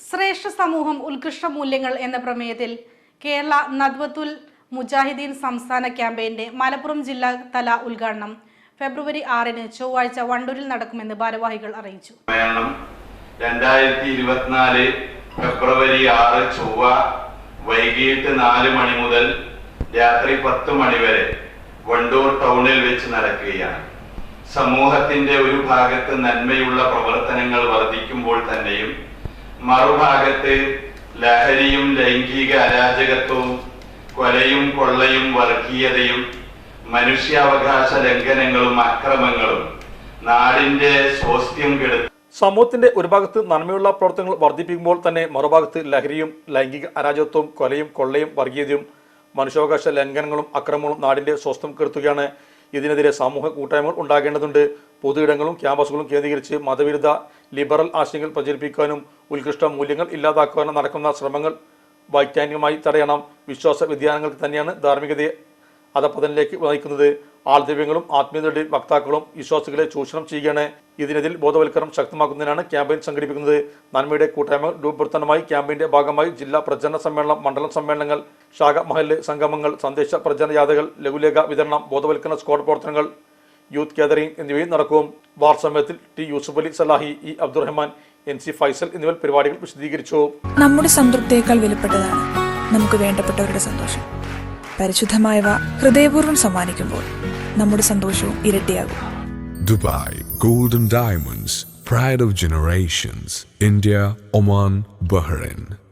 ശ്രേഷ്ഠ സമൂഹം ഉത്കൃഷ്ട മൂല്യങ്ങൾ എന്ന പ്രമേയത്തിൽ കേരള നദ്വത്തുൽ മുജാഹിദീൻ സംസ്ഥാന ക്യാമ്പയിന്റെ മലപ്പുറം ജില്ലാ തല ഉദ്ഘാടനം ഫെബ്രുവരി 6-ന് ചൊവ്വാഴ്ച വണ്ടൂരിൽ നടക്കുമെന്ന് ഭാരവാഹികൾ അറിയിച്ചു. 2024 ഫെബ്രുവരി 6 ചൊവ്വ വൈകിട്ട് 4 മണി മുതൽ രാത്രി 10 മണി വരെ വണ്ടൂർ ടൗണിൽ വെച്ച് നടക്കുകയാണ്. സമൂഹത്തിന്റെ ഒരു ഭാഗത്ത് നന്മയുള്ള പ്രവർത്തനങ്ങൾ വർദ്ധിക്കുമ്പോൾ തന്നെയും മറുഭാഗത്ത് ലഹരിയും ലൈംഗിക അരാജകത്വവും കൊലയും കൊള്ളയും വർഗീയതയും മനുഷ്യാവകാശ ലംഘനങ്ങളും അക്രമങ്ങളും നാടിന്റെ സ്വാസ്ഥ്യം കെടുത്തി സമൂഹത്തിന്റെ ഒരു ഭാഗത്ത് നന്മയുള്ള പ്രവർത്തനങ്ങൾ വർദ്ധിപ്പിക്കുമ്പോൾ തന്നെ മറുഭാഗത്ത് ലഹരിയും ലൈംഗിക അരാജകത്വവും കൊലയും കൊള്ളയും വർഗീയതയും മനുഷ്യാവകാശ ലംഘനങ്ങളും അക്രമങ്ങളും നാടിന്റെ സ്വാസ്ഥ്യം കെടുത്തുകയാണ്. ഇതിനെതിരെ സാമൂഹ്യ കൂട്ടായ്മകൾ ഉണ്ടാകേണ്ടതുണ്ട്. പൊതുയിടങ്ങളും ക്യാമ്പസുകളും കേന്ദ്രീകരിച്ച് മതവിരുദ്ധ ലിബറൽ ആശയങ്ങൾ പ്രചരിപ്പിക്കാനും ഉത്കൃഷ്ട മൂല്യങ്ങൾ ഇല്ലാതാക്കാനും നടക്കുന്ന ശ്രമങ്ങൾ വൈജ്ഞാനികമായി തടയണം. വിശ്വാസ വ്യതിയാനങ്ങൾക്ക് തന്നെയാണ് ധാർമ്മികതയെ അധപതനിലേക്ക് നയിക്കുന്നത്. ആൾദൈവങ്ങളും ആത്മീയതയുടെ വക്താക്കളും വിശ്വാസികളെ ചൂഷണം ചെയ്യുകയാണ്. ഇതിനെതിൽ ബോധവൽക്കരണം ശക്തമാക്കുന്നതിനാണ് ക്യാമ്പയിൻ സംഘടിപ്പിക്കുന്നത്. നന്മയുടെ കൂട്ടായ്മ രൂപപ്പെടുത്താനുമായി ക്യാമ്പയിന്റെ ഭാഗമായി ജില്ലാ പ്രചരണ സമ്മേളനം, മണ്ഡലം സമ്മേളനങ്ങൾ, ശാഖ മഹല്ല് സംഗമങ്ങൾ, സന്ദേശ പ്രചരണ യാത്രകൾ, ലഘുലേഖ വിതരണം, ബോധവൽക്കരണ സ്ക്വാഡ് പ്രവർത്തനങ്ങൾ, യൂത്ത് ഗാദറിംഗ് എന്നിവയും നടക്കും. വാർ സമ്മേളനത്തിൽ T Yusuf Ali Salahi, E Abdurahman, NC Faisal എന്നിവർ പരിപാടികൾ വിശദീകരിച്ചു. നമ്മുടെ സംതൃപ്തിയേക്കാൾ വിലപ്പെട്ടതാണ് നമുക്ക് വേണ്ടപ്പെട്ടവരുടെ സന്തോഷം. പരിശുദ്ധമായവ ഹൃദയപൂർവ്വം സമ്മാനിക്കുമ്പോൾ നമ്മുടെ സന്തോഷവും ഇരട്ടിയാകും. Dubai Golden Diamonds, Pride of Generations, India, Oman, Bahrain.